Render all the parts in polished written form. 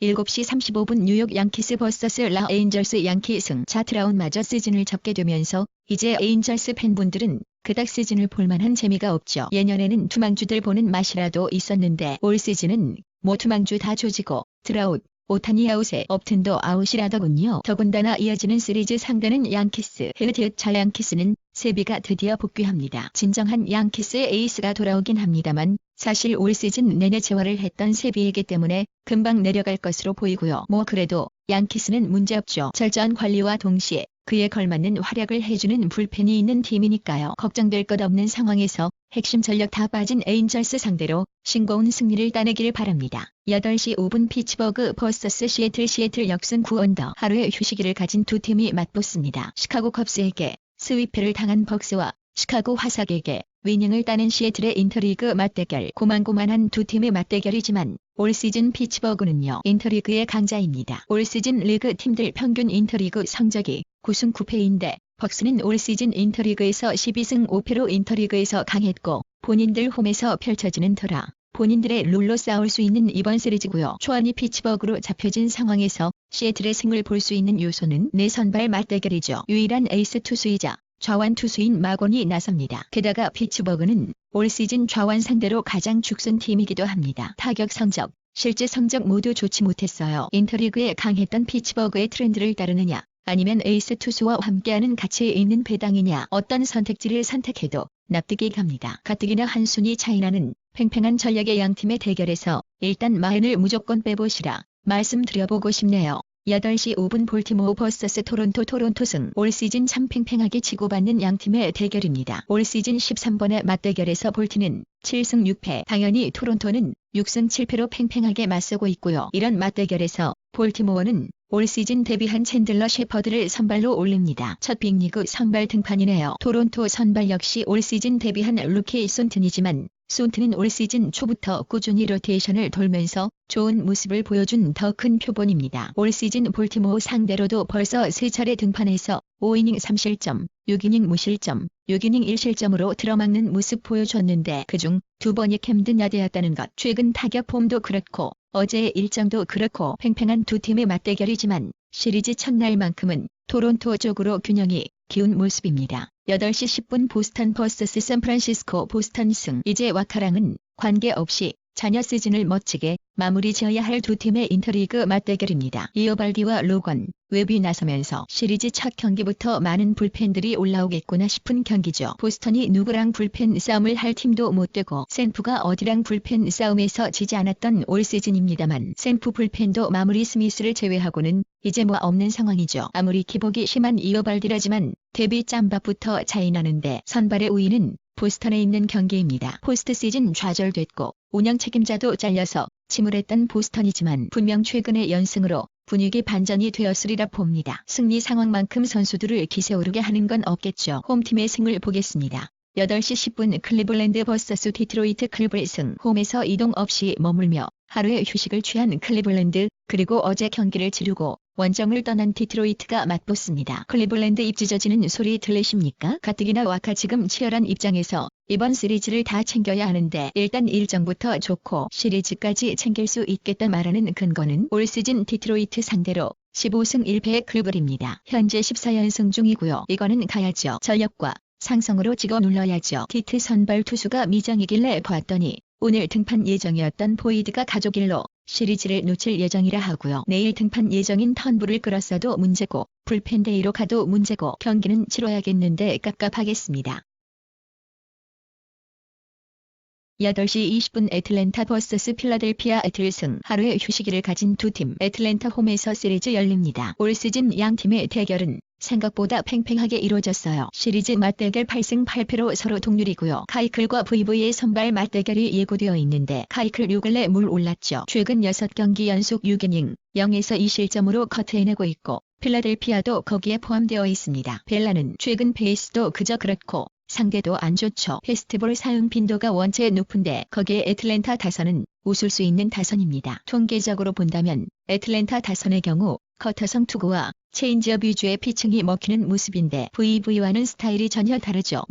7시 35분 뉴욕 양키스 vs 라 에인절스 양키 승. 차트라운마저 시즌을 접게 되면서 이제 에인절스 팬분들은 그닥 시즌을 볼만한 재미가 없죠. 예년에는 투망주들 보는 맛이라도 있었는데 올 시즌은 뭐 투망주 다 조지고 트라웃, 오타니 아웃에 업튼도 아웃이라더군요. 더군다나 이어지는 시리즈 상대는 양키스. 자 양키스는 세비가 드디어 복귀합니다. 진정한 양키스의 에이스가 돌아오긴 합니다만 사실 올 시즌 내내 재활을 했던 세비이기 때문에 금방 내려갈 것으로 보이고요. 뭐 그래도 양키스는 문제없죠. 철저한 관리와 동시에 그에 걸맞는 활약을 해주는 불펜이 있는 팀이니까요. 걱정될 것 없는 상황에서 핵심 전력 다 빠진 에인절스 상대로 싱거운 승리를 따내길 바랍니다. 8시 5분 피츠버그 vs 시애틀 역승 9언더. 하루의 휴식일을 가진 두 팀이 맞붙습니다. 시카고 컵스에게 스위프를 당한 벅스와 시카고 화삭에게 위닝을 따낸 시애틀의 인터리그 맞대결. 고만고만한 두 팀의 맞대결이지만 올 시즌 피츠버그는요 인터리그의 강자입니다. 올 시즌 리그 팀들 평균 인터리그 성적이 9승 9패인데 벅스는 올 시즌 인터리그에서 12승 5패로 인터리그에서 강했고 본인들 홈에서 펼쳐지는 터라 본인들의 룰로 싸울 수 있는 이번 시리즈고요. 초안이 피츠버그로 잡혀진 상황에서 시애틀의 승을 볼 수 있는 요소는 내 선발 맞대결이죠. 유일한 에이스 투수이자 좌완 투수인 마곤이 나섭니다. 게다가 피츠버그는 올 시즌 좌완 상대로 가장 죽순 팀이기도 합니다. 타격 성적, 실제 성적 모두 좋지 못했어요. 인터리그에 강했던 피츠버그의 트렌드를 따르느냐 아니면 에이스 투수와 함께하는 가치 있는 배당이냐 어떤 선택지를 선택해도 납득이 갑니다. 가뜩이나 한 순위 차이나는 팽팽한 전력의 양팀의 대결에서 일단 마흔을 무조건 빼보시라 말씀드려보고 싶네요. 8시 5분 볼티모어 vs 토론토 승. 올 시즌 참 팽팽하게 치고받는 양팀의 대결입니다. 올 시즌 13번의 맞대결에서 볼티는 7승 6패, 당연히 토론토는 6승 7패로 팽팽하게 맞서고 있고요. 이런 맞대결에서 볼티모어는 올 시즌 데뷔한 챈들러 셰퍼드를 선발로 올립니다. 첫 빅리그 선발 등판이네요. 토론토 선발 역시 올 시즌 데뷔한 루키 손튼이지만 손튼은 올 시즌 초부터 꾸준히 로테이션을 돌면서 좋은 모습을 보여준 더 큰 표본입니다. 올 시즌 볼티모어 상대로도 벌써 3차례 등판해서 5이닝 3실점, 6이닝 무실점, 6이닝 1실점으로 들어막는 모습 보여줬는데 그중 2번이 캠든 야드였다는 것. 최근 타격 폼도 그렇고 어제의 일정도 그렇고 팽팽한 두 팀의 맞대결이지만 시리즈 첫날만큼은 토론토 쪽으로 균형이 기운 모습입니다. 8시 10분 보스턴 vs 샌프란시스코. 보스턴 승. 이제 와카랑은 관계없이 자녀 시즌을 멋지게 마무리 지어야 할 두 팀의 인터리그 맞대결입니다. 이어발디와 로건, 웹이 나서면서 시리즈 첫 경기부터 많은 불펜들이 올라오겠구나 싶은 경기죠. 보스턴이 누구랑 불펜 싸움을 할 팀도 못 되고 샌프가 어디랑 불펜 싸움에서 지지 않았던 올 시즌입니다만 샌프 불펜도 마무리 스미스를 제외하고는 이제 뭐 없는 상황이죠. 아무리 기복이 심한 이어발디라지만 데뷔 짬밥부터 차이나는데 선발의 우위는 보스턴에 있는 경기입니다. 포스트 시즌 좌절됐고 운영 책임자도 잘려서 침울했던 보스턴이지만 분명 최근의 연승으로 분위기 반전이 되었으리라 봅니다. 승리 상황만큼 선수들을 기세오르게 하는 건 없겠죠. 홈팀의 승을 보겠습니다. 8시 10분 클리블랜드 vs 디트로이트. 클리블 승. 홈에서 이동 없이 머물며 하루의 휴식을 취한 클리블랜드 그리고 어제 경기를 치르고 원정을 떠난 디트로이트가 맞붙습니다. 클리블랜드 입 찢어지는 소리 들리십니까? 가뜩이나 와카 지금 치열한 입장에서 이번 시리즈를 다 챙겨야 하는데 일단 일정부터 좋고 시리즈까지 챙길 수 있겠다 말하는 근거는 올 시즌 디트로이트 상대로 15승 1패의 클리블입니다. 현재 14연승 중이고요. 이거는 가야죠. 전력과 상성으로 찍어 눌러야죠. 디트 선발 투수가 미정이길래 봤더니 오늘 등판 예정이었던 보이드가 가족일로 시리즈를 놓칠 예정이라 하고요. 내일 등판 예정인 턴부를 끌었어도 문제고 불펜데이로 가도 문제고 경기는 치러야겠는데 깝깝하겠습니다. 8시 20분 애틀랜타 vs 필라델피아. 애틀 승. 하루의 휴식일을 가진 두 팀. 애틀랜타 홈에서 시리즈 열립니다. 올 시즌 양 팀의 대결은 생각보다 팽팽하게 이루어졌어요. 시리즈 맞대결 8승 8패로 서로 동률이고요. 카이클과 VV의 선발 맞대결이 예고되어 있는데 카이클 요 근래 물 올랐죠. 최근 6경기 연속 6이닝 0에서 2실점으로 커트해내고 있고 필라델피아도 거기에 포함되어 있습니다. 벨라는 최근 페이스도 그저 그렇고 상대도 안 좋죠. 페스티벌 사용 빈도가 원체 높은데 거기에 애틀랜타 타선은 웃을 수 있는 타선입니다. 통계적으로 본다면 애틀랜타 타선의 경우 커터성 투구와 체인지업 위주의 피칭이 먹히는 모습인데 VV와는 스타일이 전혀 다르죠.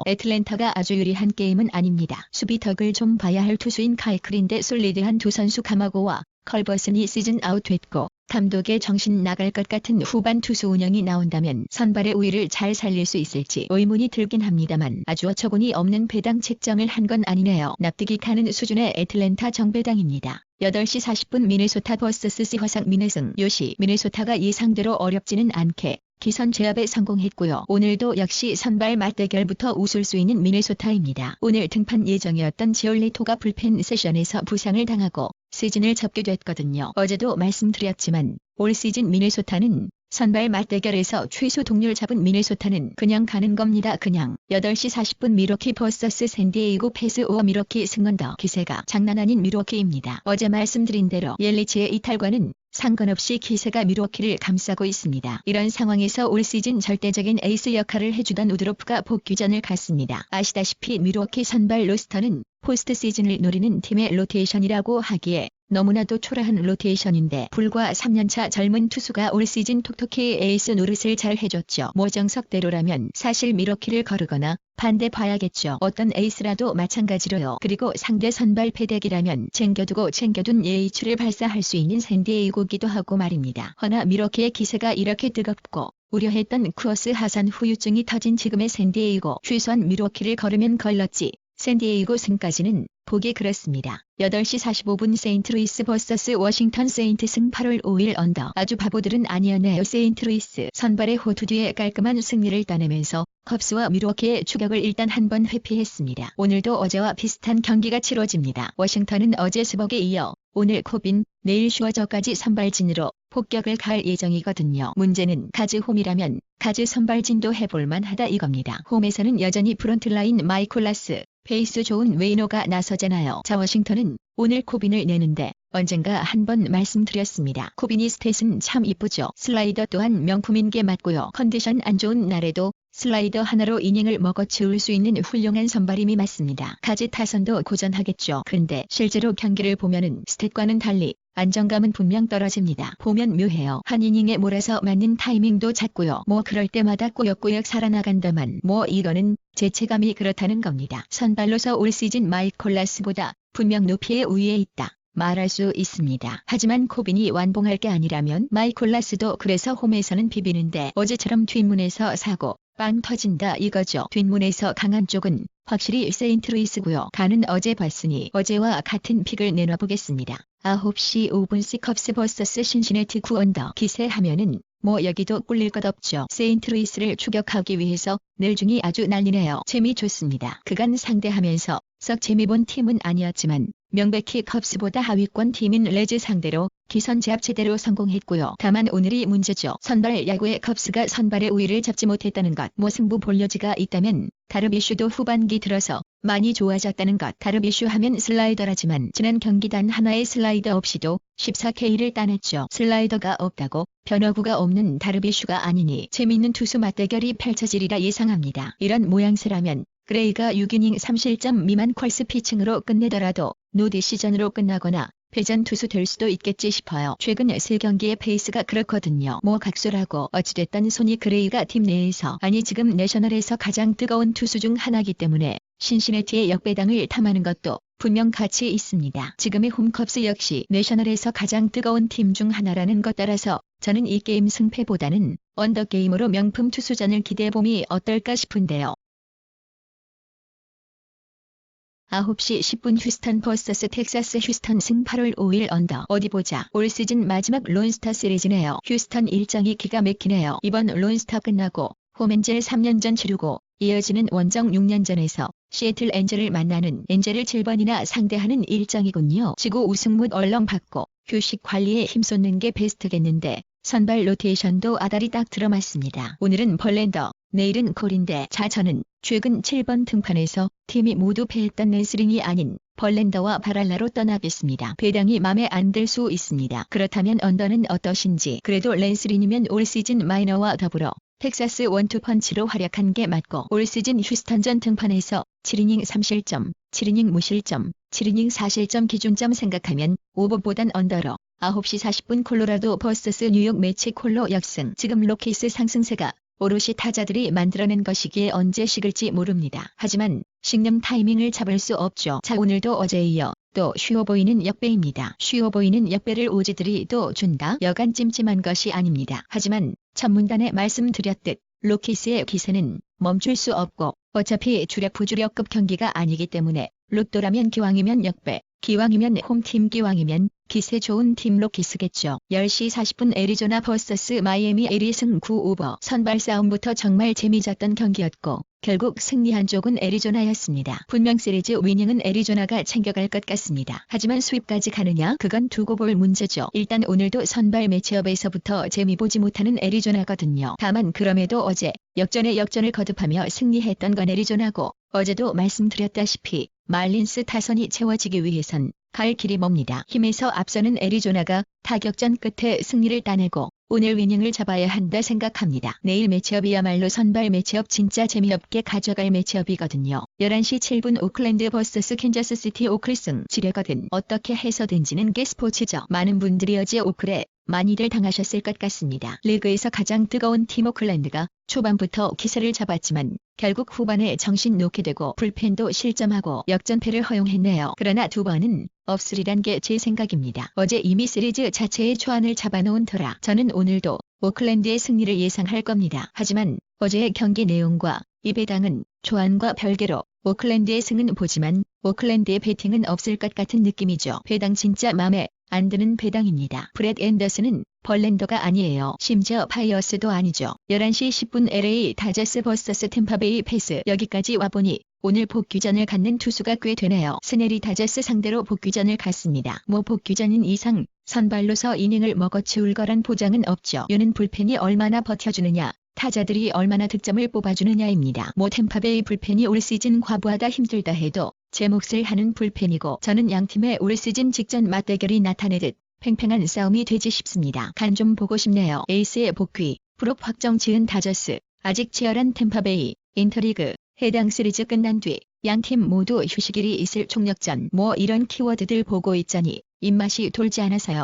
애틀랜타가 아주 유리한 게임은 아닙니다. 수비 덕을 좀 봐야 할 투수인 카이클인데 솔리드한 두 선수 가마고와 컬버슨이 시즌 아웃됐고 감독의 정신 나갈 것 같은 후반 투수 운영이 나온다면 선발의 우위를 잘 살릴 수 있을지 의문이 들긴 합니다만 아주 어처구니 없는 배당 책정을 한 건 아니네요. 납득이 가는 수준의 애틀랜타 정배당입니다. 8시 40분 미네소타 버서스 시화상 미네승 요시 미네소타가 예상대로 어렵지는 않게 기선 제압에 성공했고요. 오늘도 역시 선발 맞대결부터 웃을 수 있는 미네소타입니다. 오늘 등판 예정이었던 지올리토가 불펜 세션에서 부상을 당하고 시즌을 접게 됐거든요. 어제도 말씀드렸지만 올 시즌 미네소타는 선발 맞대결에서 최소 동률 잡은 미네소타는 그냥 가는 겁니다. 그냥. 8시 40분 미러키 vs 샌디에이고 패스오어 미러키 승언더 기세가 장난 아닌 미러키입니다. 어제 말씀드린 대로 옐리치의 이탈과는 상관없이 기세가 미러키를 감싸고 있습니다. 이런 상황에서 올 시즌 절대적인 에이스 역할을 해주던 우드로프가 복귀전을 갔습니다. 아시다시피 미러키 선발 로스터는 포스트 시즌을 노리는 팀의 로테이션이라고 하기에 너무나도 초라한 로테이션인데 불과 3년차 젊은 투수가 올 시즌 톡톡히 에이스 노릇을 잘 해줬죠. 정석대로라면 사실 미러키를 거르거나 반대 봐야겠죠. 어떤 에이스라도 마찬가지로요. 그리고 상대 선발 패덱이라면 챙겨둔 예의추를 발사할 수 있는 샌디에이고기도 하고 말입니다. 허나 미러키의 기세가 이렇게 뜨겁고 우려했던 쿠어스 하산 후유증이 터진 지금의 샌디에이고 최소한 미러키를 거르면 걸렀지. 샌디에이고 승까지는 보기 그렇습니다. 8시 45분 세인트루이스 vs 워싱턴 세인트승 8월 5일 언더. 아주 바보들은 아니었네요. 세인트루이스 선발의 호투 뒤에 깔끔한 승리를 따내면서 컵스와 밀워키의 추격을 일단 한번 회피했습니다. 오늘도 어제와 비슷한 경기가 치러집니다. 워싱턴은 어제 스벅에 이어 오늘 코빈, 내일 슈어저까지 선발진으로 폭격을 가할 예정이거든요. 문제는 가즈 홈이라면 가즈 선발진도 해볼만 하다 이겁니다. 홈에서는 여전히 프론트라인 마이콜라스, 페이스 좋은 웨이노가 나서잖아요. 자, 워싱턴은 오늘 코빈을 내는데 언젠가 한번 말씀드렸습니다. 코빈이 스탯은 참 이쁘죠. 슬라이더 또한 명품인 게 맞고요. 컨디션 안 좋은 날에도 슬라이더 하나로 이닝을 먹어치울 수 있는 훌륭한 선발임이 맞습니다. 가즈 타선도 고전하겠죠. 근데 실제로 경기를 보면은 스탯과는 달리 안정감은 분명 떨어집니다. 보면 묘해요. 한 이닝에 몰아서 맞는 타이밍도 작고요. 뭐 그럴 때마다 꾸역꾸역 살아나간다만 뭐 이거는 재체감이 그렇다는 겁니다. 선발로서 올 시즌 마이콜라스보다 분명 높이의 우위에 있다. 말할 수 있습니다. 하지만 코빈이 완봉할 게 아니라면 마이콜라스도 그래서 홈에서는 비비는데 어제처럼 뒷문에서 사고 빵 터진다 이거죠. 뒷문에서 강한 쪽은 확실히 세인트루이스고요. 가는 어제 봤으니 어제와 같은 픽을 내놔보겠습니다. 9시 5분 컵스 vs 신시내티 9언더. 기세하면은 뭐 여기도 꿀릴 것 없죠. 세인트루이스를 추격하기 위해서 넬중이 아주 난리네요. 재미 좋습니다. 그간 상대하면서 썩 재미본 팀은 아니었지만 명백히 컵스보다 하위권 팀인 레즈 상대로 기선 제압 제대로 성공했고요. 다만 오늘이 문제죠. 선발 야구의 컵스가 선발의 우위를 잡지 못했다는 것. 뭐 승부 볼 여지가 있다면 다르비슈도 후반기 들어서 많이 좋아졌다는 것. 다르비슈 하면 슬라이더라지만 지난 경기 단 하나의 슬라이더 없이도 14K를 따냈죠. 슬라이더가 없다고 변화구가 없는 다르비슈가 아니니 재미있는 투수 맞대결이 펼쳐지리라 예상합니다. 이런 모양새라면 그레이가 6이닝 3실점 미만 퀄스 피칭으로 끝내더라도 노 디시전으로 끝나거나 패전 투수 될 수도 있겠지 싶어요. 최근 3경기의 페이스가 그렇거든요. 뭐 각소라고 어찌됐든 소니 그레이가 팀 내에서 아니 지금 내셔널에서 가장 뜨거운 투수 중 하나이기 때문에 신시내티의 역배당을 탐하는 것도 분명 가치 있습니다. 지금의 홈컵스 역시 내셔널에서 가장 뜨거운 팀 중 하나라는 것 따라서 저는 이 게임 승패보다는 언더게임으로 명품 투수전을 기대해봄이 어떨까 싶은데요. 9시 10분 휴스턴 vs 텍사스. 휴스턴 승 8월 5일 언더. 어디 보자. 올 시즌 마지막 론스타 시리즈네요. 휴스턴 일정이 기가 막히네요. 이번 론스타 끝나고 홈엔젤 3년 전 치르고 이어지는 원정 6년 전에서 시애틀 엔젤을 만나는 엔젤을 7번이나 상대하는 일정이군요. 지구 우승 못 얼렁받고 휴식 관리에 힘쏟는 게 베스트겠는데 선발 로테이션도 아다리 딱 들어맞습니다. 오늘은 벌랜더, 내일은 콜인데 자 저는 최근 7번 등판에서 팀이 모두 패했던 랜스린이 아닌 벌랜더와 바랄라로 떠나겠습니다. 배당이 맘에 안 들 수 있습니다. 그렇다면 언더는 어떠신지. 그래도 랜스린이면 올 시즌 마이너와 더불어 텍사스 원투펀치로 활약한 게 맞고 올 시즌 휴스턴전 등판에서 7이닝 3실점, 7이닝 무실점, 7이닝 4실점 기준점 생각하면 오버보단 언더로 9시 40분 콜로라도 버서스 뉴욕 매치 콜로 역승. 지금 로키스 상승세가 오롯이 타자들이 만들어낸 것이기에 언제 식을지 모릅니다. 하지만 식는 타이밍을 잡을 수 없죠. 자 오늘도 어제에 이어 또 쉬워 보이는 역배입니다. 쉬워 보이는 역배를 오지들이 또 준다? 여간 찜찜한 것이 아닙니다. 하지만 전문단에 말씀드렸듯 로키스의 기세는 멈출 수 없고 어차피 주력 부주력급 경기가 아니기 때문에 로또라면 기왕이면 역배, 기왕이면 홈팀, 기왕이면 기세 좋은 팀 로키스겠죠. 10시 40분 애리조나 vs 마이애미 에리승 9오버. 선발 싸움부터 정말 재미졌던 경기였고 결국 승리한 쪽은 애리조나였습니다. 분명 시리즈 위닝은 애리조나가 챙겨갈 것 같습니다. 하지만 수입까지 가느냐? 그건 두고 볼 문제죠. 일단 오늘도 선발 매치업에서부터 재미 보지 못하는 애리조나거든요. 다만 그럼에도 어제 역전에 역전을 거듭하며 승리했던 건 애리조나고 어제도 말씀드렸다시피 말린스 타선이 채워지기 위해선 갈 길이 멉니다. 힘에서 앞서는 애리조나가 타격전 끝에 승리를 따내고 오늘 위닝을 잡아야 한다 생각합니다. 내일 매치업이야말로 선발 매치업, 진짜 재미없게 가져갈 매치업이거든요. 11시 7분 오클랜드 vs 캔자스시티. 오클승 지려거든 어떻게 해서든지는 게 스포츠죠. 많은 분들이 어제 오클에 많이들 당하셨을 것 같습니다. 리그에서 가장 뜨거운 팀 오클랜드가 초반부터 기세를 잡았지만 결국 후반에 정신 놓게 되고 불펜도 실점하고 역전패를 허용했네요. 그러나 두 번은 없으리란 게 제 생각입니다. 어제 이미 시리즈 자체의 초안을 잡아놓은 터라 저는 오늘도 오클랜드의 승리를 예상할 겁니다. 하지만 어제의 경기 내용과 이 배당은 초안과 별개로 오클랜드의 승은 보지만 오클랜드의 배팅은 없을 것 같은 느낌이죠. 배당 진짜 맘에 안 드는 배당입니다. 브렛 앤더슨은 벌렌더가 아니에요. 심지어 파이어스도 아니죠. 11시 10분 LA 다저스 vs 템파베이 패스. 여기까지 와보니 오늘 복귀전을 갖는 투수가 꽤 되네요. 스네리 다저스 상대로 복귀전을 갖습니다. 복귀전인 이상 선발로서 이닝을 먹어치울 거란 보장은 없죠. 유는 불펜이 얼마나 버텨주느냐, 타자들이 얼마나 득점을 뽑아주느냐입니다. 템파베이 불펜이 올 시즌 과부하다 힘들다 해도 제 몫을 하는 불펜이고 저는 양팀의 올 시즌 직전 맞대결이 나타내듯 팽팽한 싸움이 되지 싶습니다. 간 좀 보고 싶네요. 에이스의 복귀, 프롭 확정 지은 다저스, 아직 치열한 템파베이, 인터리그, 해당 시리즈 끝난 뒤 양팀 모두 휴식일이 있을 총력전 이런 키워드들 보고 있자니 입맛이 돌지 않아서요.